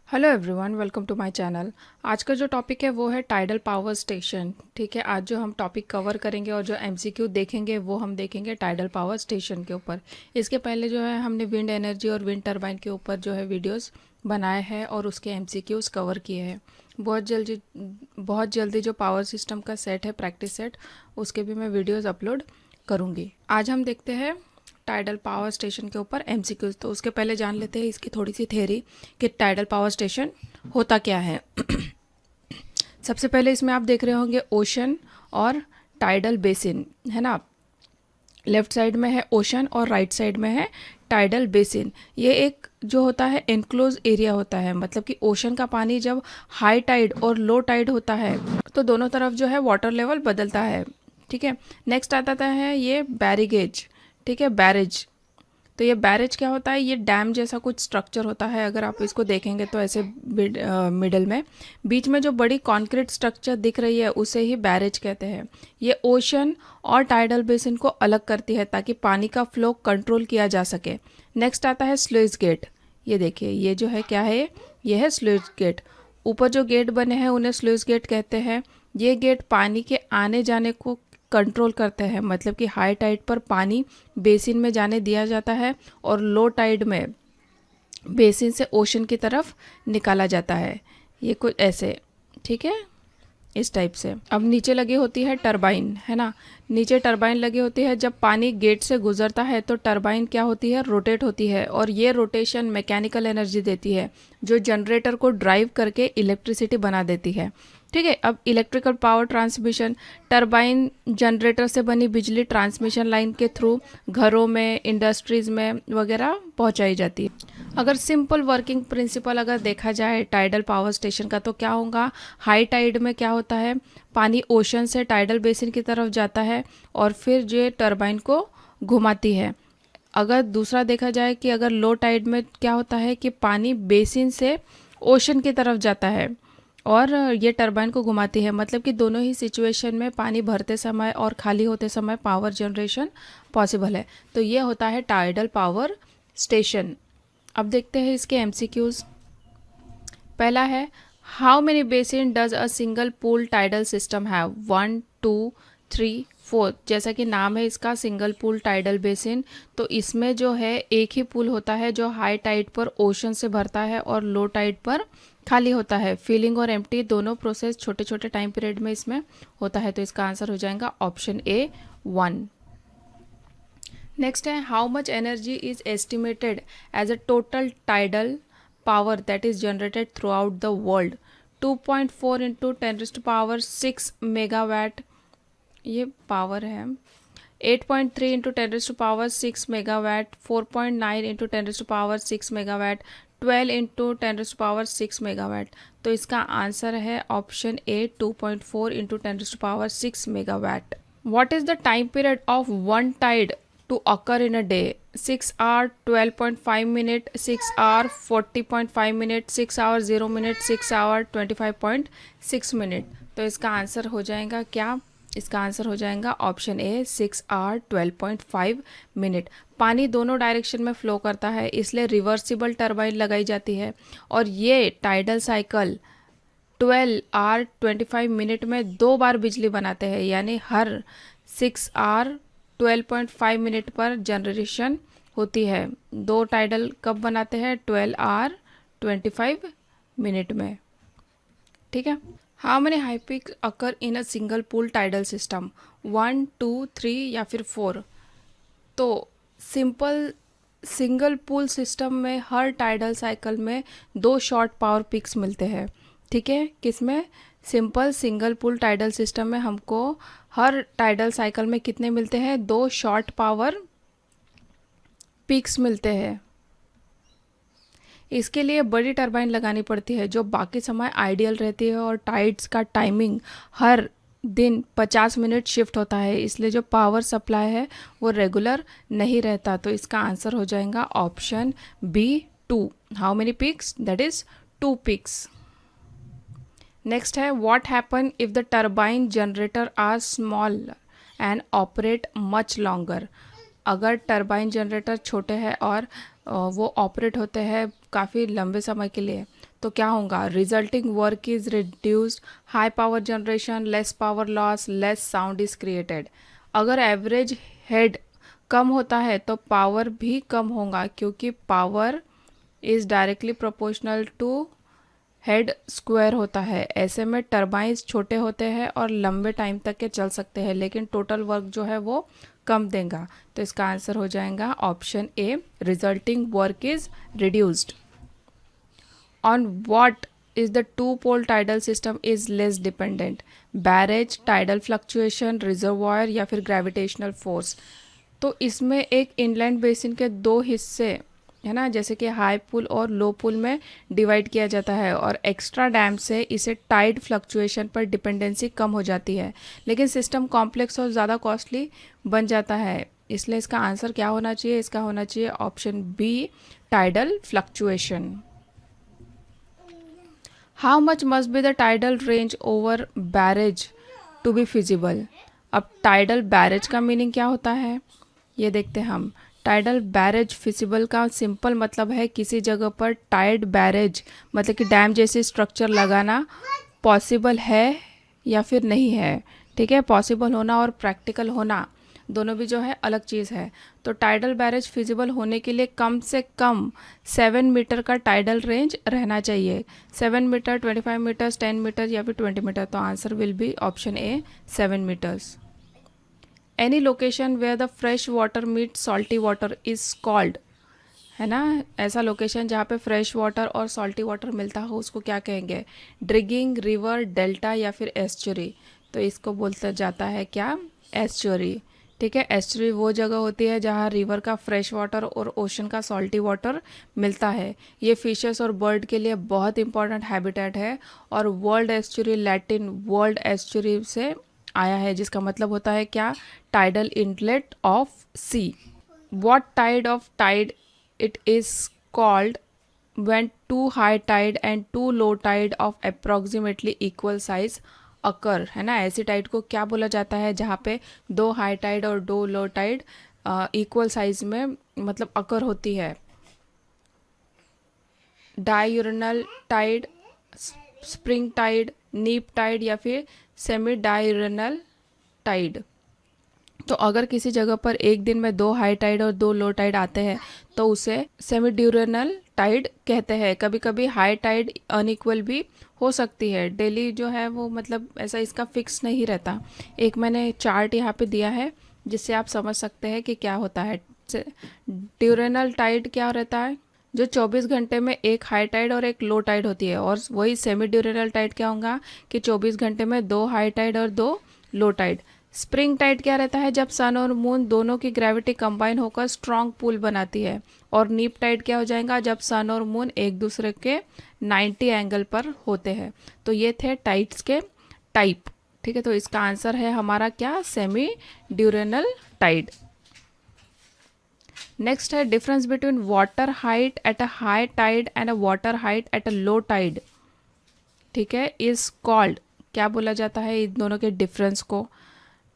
Hello everyone, welcome to my channel. आज का जो टॉपिक है वो है टाइडल पावर स्टेशन। ठीक है, आज जो हम टॉपिक कवर करेंगे और जो एमसीक्यू देखेंगे वो हम देखेंगे टाइडल पावर स्टेशन के ऊपर। इसके पहले जो है हमने विंड एनर्जी और विंड टरबाइन के ऊपर जो है वीडियोस बनाए हैं और उसके एमसीक्यूज कवर किए हैं। बहुत जल्दी जो पावर सिस्टम का सेट है, प्रैक्टिस सेट, उसके भी मैं वीडियोज़ अपलोड करूँगी। आज हम देखते हैं टाइडल पावर स्टेशन के ऊपर एमसीक्यूज। तो उसके पहले जान लेते हैं इसकी थोड़ी सी थ्योरी कि टाइडल पावर स्टेशन होता क्या है। सबसे पहले इसमें आप देख रहे होंगे ओशन और टाइडल बेसिन, है ना। लेफ्ट साइड में है ओशन और राइट साइड में है टाइडल बेसिन। ये एक जो होता है एनक्लोज एरिया होता है, मतलब कि ओशन का पानी जब हाई टाइड और लो टाइड होता है तो दोनों तरफ जो है वाटर लेवल बदलता है। ठीक है, नेक्स्ट आता है ये बैरिगेज। ठीक है, बैरेज। तो ये बैरेज क्या होता है? ये डैम जैसा कुछ स्ट्रक्चर होता है। अगर आप इसको देखेंगे तो ऐसे मिडल में बीच में जो बड़ी कॉन्क्रीट स्ट्रक्चर दिख रही है उसे ही बैरेज कहते हैं। ये ओशन और टाइडल बेसिन को अलग करती है ताकि पानी का फ्लो कंट्रोल किया जा सके। नेक्स्ट आता है स्लुइस गेट। ये देखिए, ये जो है क्या है? ये है स्लुइस गेट। ऊपर जो गेट बने हैं उन्हें स्लुइस गेट कहते हैं। ये गेट पानी के आने जाने को कंट्रोल करते हैं, मतलब कि हाई टाइड पर पानी बेसिन में जाने दिया जाता है और लो टाइड में बेसिन से ओशन की तरफ निकाला जाता है। ये कुछ ऐसे, ठीक है, इस टाइप से। अब नीचे लगी होती है टरबाइन, है ना। नीचे टरबाइन लगी होती है। जब पानी गेट से गुजरता है तो टरबाइन क्या होती है? रोटेट होती है और ये रोटेशन मैकेनिकल एनर्जी देती है जो जनरेटर को ड्राइव करके इलेक्ट्रिसिटी बना देती है। ठीक है, अब electrical power transmission, turbine generator से बनी बिजली ट्रांसमिशन लाइन के थ्रू घरों में, इंडस्ट्रीज में वगैरह पहुंचाई जाती है। अगर सिंपल वर्किंग प्रिंसिपल अगर देखा जाए टाइडल पावर स्टेशन का तो क्या होगा? हाई टाइड में क्या होता है? पानी ओशन से टाइडल बेसिन की तरफ जाता है और फिर जो टरबाइन को घुमाती है। अगर दूसरा देखा जाए कि अगर लो टाइड में क्या होता है कि पानी बेसिन से ओशन की तरफ जाता है और ये टरबाइन को घुमाती है। मतलब कि दोनों ही सिचुएशन में पानी भरते समय और खाली होते समय पावर जनरेशन पॉसिबल है। तो ये होता है टाइडल पावर स्टेशन। अब देखते हैं इसके एमसीक्यूज। पहला है, how many basin does a single pool tidal system have? 1, 2, 3, 4। जैसा कि नाम है इसका, सिंगल पूल टाइडल बेसिन, तो इसमें जो है एक ही पूल होता है जो हाई टाइड पर ओशन से भरता है और लो टाइड पर खाली होता है। फिलिंग और एम्प्टी दोनों प्रोसेस छोटे छोटे टाइम पीरियड में इसमें होता है। तो इसका आंसर हो जाएगा ऑप्शन ए 1। नेक्स्ट है, how much energy is estimated as a total tidal power that is generated throughout the world? 2.4 into 10⁻6 megawatt ये पावर है। 8.3 into 10⁻6 megawatt, 4.9 into 10⁻6 megawatt, 12 into 10⁻6 megawatt. तो इसका आंसर है option A 2.4 into 10⁻6 megawatt. What is the time period of one tide to occur in a day? 6 hour 12.5 minute, 6 hour 40.5 minute, 6 hour 0 minute, 6 hour 25.6 minute। तो इसका answer हो जाएगा क्या? इसका answer हो जाएगा ऑप्शन ए 6 hour 12.5 मिनट। पानी दोनों डायरेक्शन में फ्लो करता है, इसलिए रिवर्सिबल टरबाइन लगाई जाती है और ये टाइडल साइकिल 12 आवर 25 मिनट में 2 बार बिजली बनाते हैं, यानी हर 6 आवर 12.5 मिनट पर जनरेशन होती है। 2 टाइडल कब बनाते हैं? 12 आवर 25 मिनट में। ठीक है, how many high peak occur in a single pool tidal system? 1, 2, 3 या फिर 4? तो सिंपल सिंगल पूल सिस्टम में हर टाइडल साइकिल में 2 शॉर्ट पावर पिक्स मिलते हैं। ठीक है, किसमें? Simple single pool tidal system में हमको हर टाइडल साइकिल में कितने मिलते हैं? 2 शॉर्ट पावर पिक्स मिलते हैं। इसके लिए बड़ी टरबाइन लगानी पड़ती है जो बाकी समय आइडियल रहती है और टाइड्स का टाइमिंग हर दिन 50 मिनट शिफ्ट होता है, इसलिए जो पावर सप्लाई है वो रेगुलर नहीं रहता। तो इसका आंसर हो जाएगा option B 2। How many picks? That is 2 picks. Next है, what happen if the turbine generator are small and operate much longer? अगर टरबाइन जनरेटर छोटे हैं और वो ऑपरेट होते हैं काफ़ी लंबे समय के लिए, तो क्या होगा, resulting work is reduced, high power generation, less power loss, less sound is created. अगर एवरेज हेड कम होता है तो पावर भी कम होगा, क्योंकि power is directly proportional to head square होता है। ऐसे में टरबाइंस छोटे होते हैं और लंबे टाइम तक के चल सकते हैं, लेकिन टोटल वर्क जो है वो कम देगा। तो इसका आंसर हो जाएगा option A, resulting work is reduced. On what is the two pole tidal system is less dependent, barrage, tidal fluctuation, reservoir या फिर ग्रेविटेशनल फोर्स। तो इसमें एक इनलैंड बेसिन के दो हिस्से है ना, जैसे कि हाई पुल और लो पुल में डिवाइड किया जाता है, और एक्स्ट्रा डैम से इसे टाइड फ्लक्चुएशन पर डिपेंडेंसी कम हो जाती है, लेकिन सिस्टम कॉम्प्लेक्स और ज़्यादा कॉस्टली बन जाता है। इसलिए इसका आंसर क्या होना चाहिए, इसका होना चाहिए option B, tidal fluctuation. How much must be the tidal range over barrage to be feasible. अब टाइडल बैरेज का मीनिंग क्या होता है ये देखते हैं हम। टाइडल बैरेज फिजिबल का सिंपल मतलब है किसी जगह पर टाइड बैरेज मतलब कि डैम जैसी स्ट्रक्चर लगाना पॉसिबल है या फिर नहीं है। ठीक है, पॉसिबल होना और प्रैक्टिकल होना दोनों भी जो है अलग चीज़ है। तो टाइडल बैरेज फिजिबल होने के लिए कम से कम 7 मीटर का टाइडल रेंज रहना चाहिए। 7 मीटर, 25 मीटर्स, 10 मीटर या फिर 20 मीटर। तो answer will be option A, 7 metres. Any location where the fresh water meet salty water is called, है ना, ऐसा लोकेशन जहाँ पे फ्रेश वाटर और सॉल्टी वाटर मिलता हो उसको क्या कहेंगे, ड्रिगिंग, रिवर, डेल्टा या फिर एस्चुरी। तो इसको बोलता जाता है क्या, एस्चुरी। ठीक है, एस्चुरी वो जगह होती है जहाँ रिवर का फ्रेश वाटर और ओशन का सॉल्टी वाटर मिलता है। ये फिशेस और बर्ड के लिए बहुत इंपॉर्टेंट हैबिटेट है, और word estuary Latin word estuary से आया है, जिसका मतलब होता है क्या, tidal inlet of sea. What tide of tide it is called when too high tide and too low tide of approximately equal size occur, है ना। ऐसी टाइड को क्या बोला जाता है जहाँ पे दो हाई टाइड और दो लो टाइड इक्वल साइज में मतलब अकर होती है। डाययूरनल टाइड, स्प्रिंग टाइड, नीप टाइड या फिर सेमी डाययूरनल टाइड। तो अगर किसी जगह पर एक दिन में दो हाई टाइड और दो लो टाइड आते हैं तो उसे सेमी ड्यूरेनल टाइड कहते हैं। कभी कभी हाई टाइड अनइक्वल भी हो सकती है, डेली जो है वो मतलब ऐसा इसका फिक्स नहीं रहता। एक मैंने चार्ट यहाँ पे दिया है जिससे आप समझ सकते हैं कि क्या होता है। ड्यूरेनल टाइड क्या रहता है, जो 24 घंटे में एक हाई टाइड और एक लो टाइड होती है, और वही सेमी ड्यूरेनल टाइड क्या होगा कि 24 घंटे में दो हाई टाइड और दो लो टाइड। स्प्रिंग टाइड क्या रहता है, जब सन और मून दोनों की ग्रेविटी कंबाइन होकर स्ट्रॉन्ग पुल बनाती है। और नीप टाइड क्या हो जाएगा, जब सन और मून एक दूसरे के 90 एंगल पर होते हैं। तो ये थे टाइड्स के टाइप। ठीक है, तो इसका आंसर है हमारा क्या, सेमी ड्यूरेनल टाइड। नेक्स्ट है difference between water height at a high tide and a water height at a low tide. ठीक है, इज कॉल्ड, क्या बोला जाता है इन दोनों के डिफरेंस को,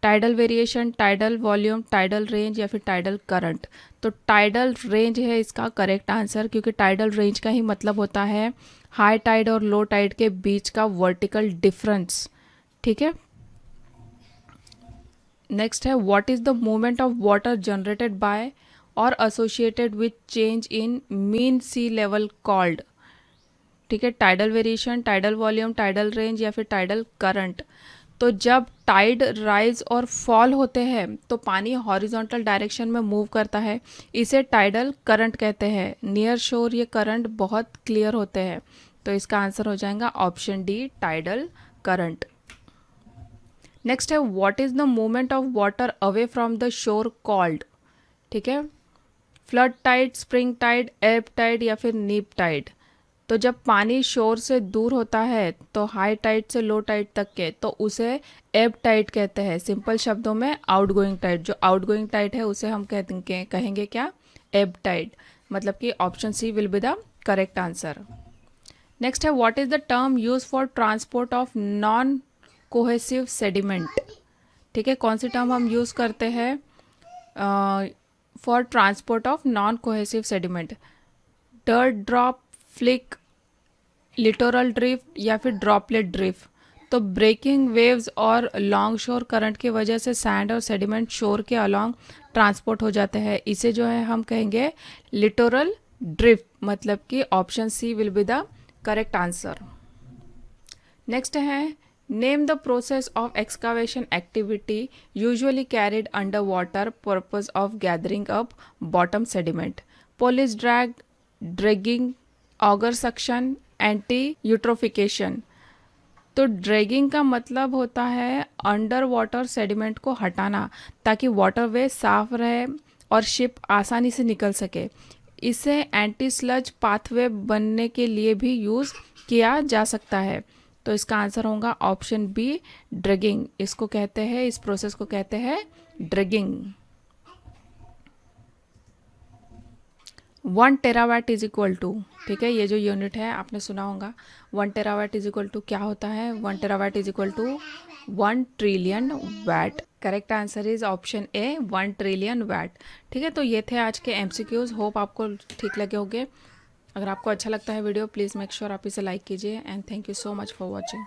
tidal variation, tidal volume, tidal range या फिर टाइडल करंट। तो टाइडल रेंज है इसका करेक्ट आंसर, क्योंकि टाइडल रेंज का ही मतलब होता है हाई टाइड और लो टाइड के बीच का वर्टिकल डिफरेंस। ठीक है, नेक्स्ट है what is the movement of water generated by और associated with change in mean sea level called. ठीक है, tidal variation, tidal volume, tidal range या फिर टाइडल करंट। तो जब टाइड राइज और फॉल होते हैं तो पानी हॉरिजॉन्टल डायरेक्शन में मूव करता है, इसे टाइडल करंट कहते हैं। नियर शोर ये करंट बहुत क्लियर होते हैं। तो इसका आंसर हो जाएगा option D, tidal current. Next है what is the movement of water away from the shore called. ठीक है, flood tide, spring tide, ebb tide या फिर नीप टाइड। तो जब पानी शोर से दूर होता है तो हाई टाइड से लो टाइड तक के, तो उसे एब टाइड कहते हैं। सिंपल शब्दों में आउटगोइंग टाइड, जो आउटगोइंग टाइड है उसे हम कहेंगे क्या, एब टाइड। मतलब कि option C will be the correct answer. Next है what is the term use for transport of non cohesive sediment. ठीक है, कौन सी टर्म हम यूज करते हैं for transport of non cohesive sediment. Dirt drop, flick, littoral drift या फिर ड्रॉपलेट ड्रिफ्ट। तो ब्रेकिंग वेव्स और लॉन्ग शोर करंट की वजह से सैंड और सेडिमेंट शोर के अलॉन्ग ट्रांसपोर्ट हो जाते हैं, इसे जो है हम कहेंगे लिटोरल ड्रिफ्ट, मतलब कि option C will be the correct answer. Next है name the process of excavation activity usually carried under water purpose of gathering up bottom sediment. Police drag, dragging, auger suction, anti eutrophication. तो dragging का मतलब होता है under water sediment को हटाना ताकि waterway साफ रहे और शिप आसानी से निकल सके। इसे एंटी स्लज पाथवे बनने के लिए भी यूज़ किया जा सकता है। तो इसका आंसर होगा ऑप्शन बी ड्रैगिंग। इसको कहते हैं, इस प्रोसेस को कहते हैं dragging. 1 terawatt is equal to, ठीक है, ये जो यूनिट है आपने सुना होगा। 1 टेरावाट इज इक्वल टू क्या होता है? 1 terawatt is equal to 1 trillion watt. Correct answer is option A 1 trillion watt. ठीक है, तो ये थे आज के एमसीक्यूज। होप आपको ठीक लगे होंगे। अगर आपको अच्छा लगता है वीडियो, प्लीज़ मेक श्योर आप इसे लाइक कीजिए and thank you so much for watching.